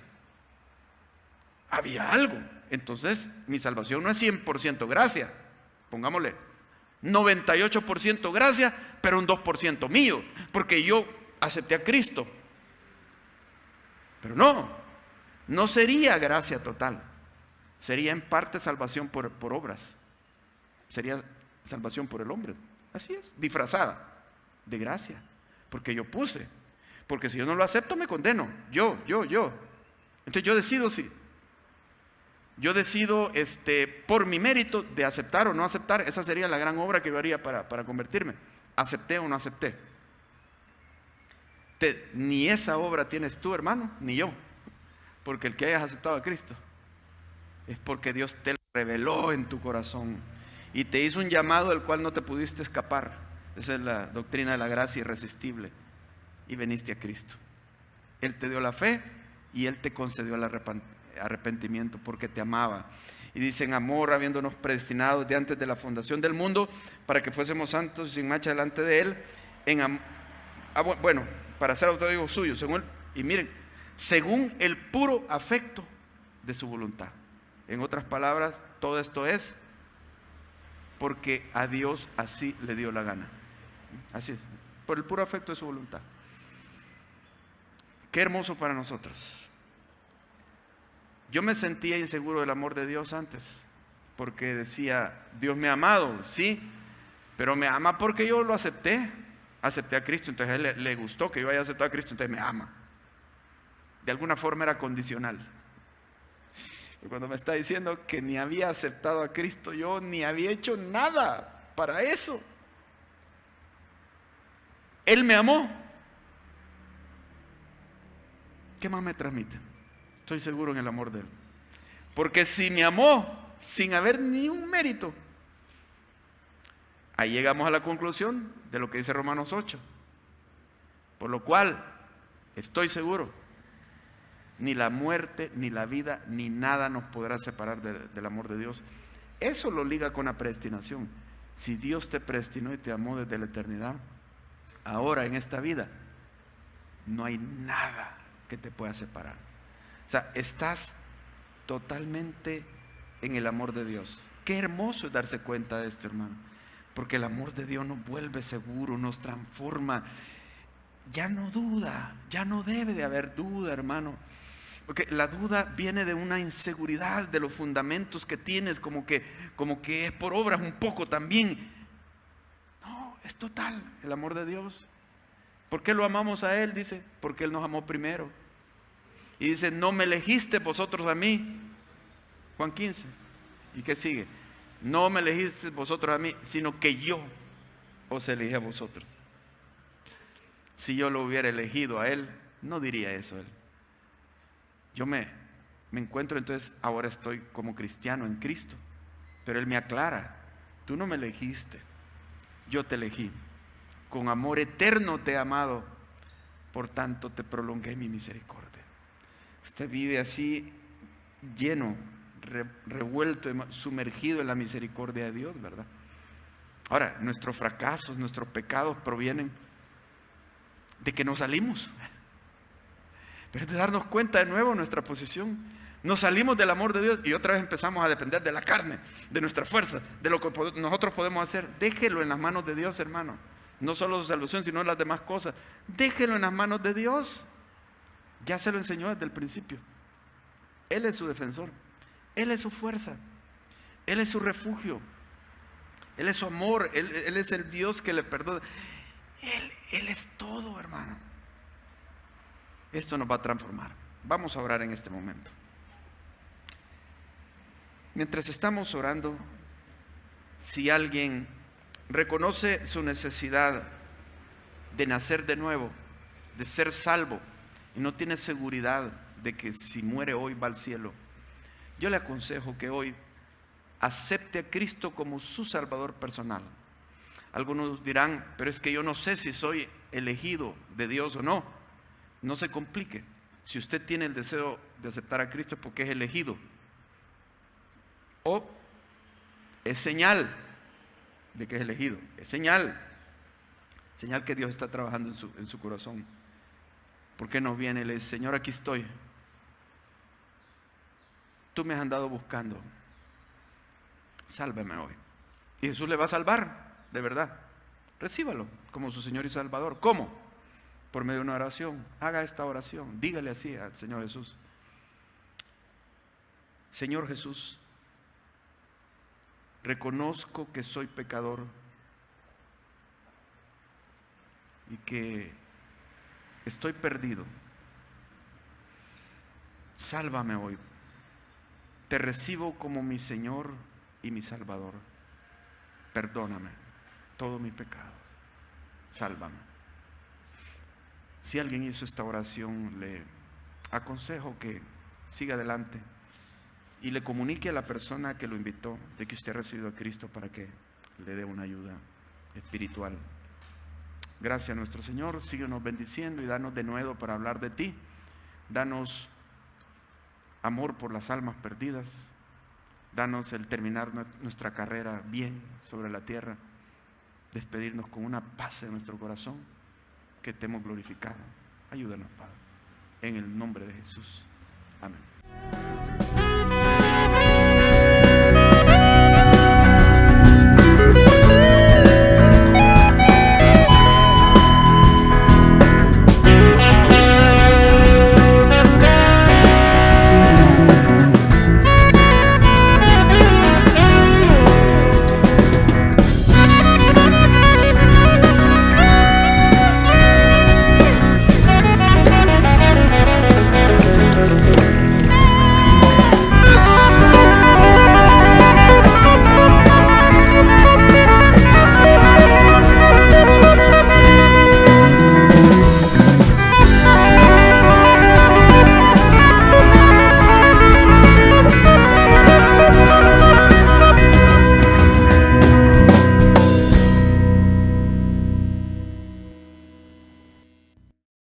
Había algo. Entonces mi salvación no es 100% gracia, pongámosle 98% gracia, pero un 2% mío, porque yo acepté a Cristo. Pero no sería gracia total, sería en parte salvación por obras, sería salvación por el hombre, así es, disfrazada de gracia, porque yo puse, porque si yo no lo acepto me condeno, yo. Entonces yo decido si yo decido por mi mérito de aceptar o no aceptar. Esa sería la gran obra que yo haría para convertirme. Acepté o no acepté. Ni esa obra tienes tú, hermano, ni yo, porque el que hayas aceptado a Cristo es porque Dios te lo reveló en tu corazón y te hizo un llamado del cual no te pudiste escapar. Esa es la doctrina de la gracia irresistible. Y viniste a Cristo. Él te dio la fe y Él te concedió el arrepentimiento porque te amaba. Y dice, en amor, habiéndonos predestinados de antes de la fundación del mundo, para que fuésemos santos y sin mancha delante de Él, para ser autodigo suyo, según el puro afecto de su voluntad. En otras palabras, todo esto es porque a Dios así le dio la gana. Así es, por el puro afecto de su voluntad. Qué hermoso para nosotros. Yo me sentía inseguro del amor de Dios antes, porque decía, Dios me ha amado, sí, pero me ama porque yo lo acepté a Cristo, entonces a Él le gustó que yo haya aceptado a Cristo, entonces me ama. De alguna forma era condicional. Y cuando me está diciendo que ni había aceptado a Cristo, yo ni había hecho nada para eso. Él me amó. ¿Qué más me transmite? Estoy seguro en el amor de Él. Porque si me amó sin haber ni un mérito, ahí llegamos a la conclusión de lo que dice Romanos 8. Por lo cual, estoy seguro, ni la muerte, ni la vida, ni nada nos podrá separar del amor de Dios. Eso lo liga con la predestinación. Si Dios te predestinó y te amó desde la eternidad, ahora en esta vida, no hay nada que te pueda separar. O sea, estás totalmente en el amor de Dios. Qué hermoso es darse cuenta de esto, hermano, porque el amor de Dios nos vuelve seguro, nos transforma. Ya no duda, ya no debe de haber duda, hermano, porque la duda viene de una inseguridad de los fundamentos que tienes, como que es por obras un poco también. No, es total el amor de Dios. ¿Por qué lo amamos a Él? Dice, porque Él nos amó primero. Y dice, no me elegiste vosotros a mí, Juan 15, ¿Y qué sigue? No me elegiste vosotros a mí, sino que yo os elegí a vosotros. Si yo lo hubiera elegido a él, no diría eso él. Yo me encuentro entonces, ahora estoy como cristiano en Cristo. Pero él me aclara, tú no me elegiste, yo te elegí. Con amor eterno te he amado, por tanto te prolongué mi misericordia. Usted vive así, lleno, revuelto, sumergido en la misericordia de Dios, ¿verdad? Ahora, nuestros fracasos, nuestros pecados provienen de que nos salimos. Pero es de darnos cuenta de nuevo de nuestra posición. Nos salimos del amor de Dios y otra vez empezamos a depender de la carne, de nuestra fuerza, de lo que nosotros podemos hacer. Déjelo en las manos de Dios, hermano. No solo su salvación, sino las demás cosas. Déjelo en las manos de Dios. Ya se lo enseñó desde el principio. Él es su defensor. Él es su fuerza. Él es su refugio. Él es su amor. Él es el Dios que le perdona. Él es todo, hermano. Esto nos va a transformar. Vamos a orar en este momento. Mientras estamos orando, si alguien reconoce su necesidad de nacer de nuevo, de ser salvo, y no tiene seguridad de que si muere hoy va al cielo, yo le aconsejo que hoy acepte a Cristo como su Salvador personal. Algunos dirán, pero es que yo no sé si soy elegido de Dios o no. No se complique. Si usted tiene el deseo de aceptar a Cristo es porque es elegido. O es señal de que es elegido. Es señal que Dios está trabajando en su corazón. ¿Por qué no viene y le dice, Señor, aquí estoy? Tú me has andado buscando. Sálvame hoy. Y Jesús le va a salvar, de verdad. Recíbalo como su Señor y Salvador. ¿Cómo? Por medio de una oración. Haga esta oración. Dígale así al Señor Jesús. Señor Jesús, reconozco que soy pecador y que estoy perdido. Sálvame hoy. Te recibo como mi Señor y mi Salvador. Perdóname todos mis pecados. Sálvame. Si alguien hizo esta oración, le aconsejo que siga adelante y le comunique a la persona que lo invitó de que usted ha recibido a Cristo para que le dé una ayuda espiritual. Gracias a nuestro Señor, síguenos bendiciendo y danos de nuevo para hablar de ti. Danos amor por las almas perdidas. Danos el terminar nuestra carrera bien sobre la tierra. Despedirnos con una paz en nuestro corazón que te hemos glorificado. Ayúdanos, Padre, en el nombre de Jesús. Amén.